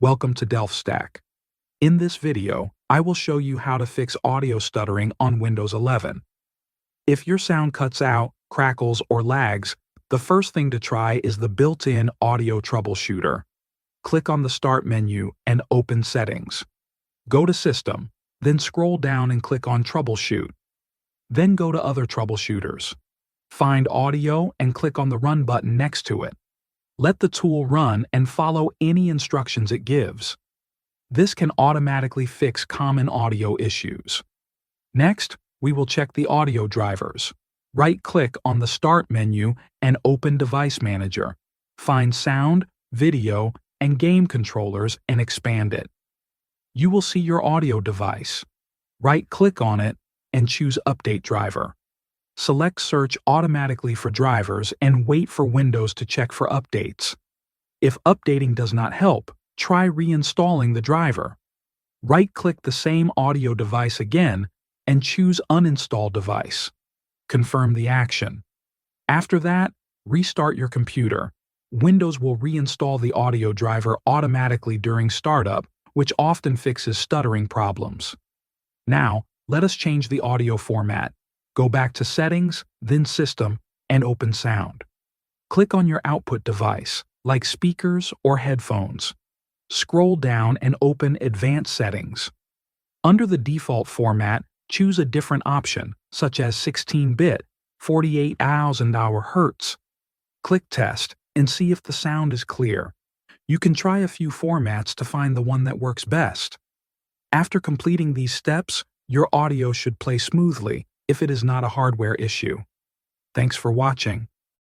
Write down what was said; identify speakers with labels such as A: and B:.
A: Welcome to DelftStack. In this video, I will show you how to fix audio stuttering on Windows 11. If your sound cuts out, crackles, or lags, the first thing to try is the built-in audio troubleshooter. Click on the Start menu and open Settings. Go to System, then scroll down and click on Troubleshoot. Then go to Other Troubleshooters. Find Audio and click on the Run button next to it. Let the tool run and follow any instructions it gives. This can automatically fix common audio issues. Next, we will check the audio drivers. Right-click on the Start menu and open Device Manager. Find Sound, Video, and Game Controllers and expand it. You will see your audio device. Right-click on it and choose Update Driver. Select Search automatically for drivers and wait for Windows to check for updates. If updating does not help, try reinstalling the driver. Right-click the same audio device again and choose Uninstall Device. Confirm the action. After that, restart your computer. Windows will reinstall the audio driver automatically during startup, which often fixes stuttering problems. Now, let us change the audio format. Go back to Settings, then System, and open Sound. Click on your output device, like speakers or headphones. Scroll down and open Advanced Settings. Under the default format, choose a different option, such as 16-bit, 48,000 Hz. Click Test and see if the sound is clear. You can try a few formats to find the one that works best. After completing these steps, your audio should play smoothly if it is not a hardware issue. Thanks for watching.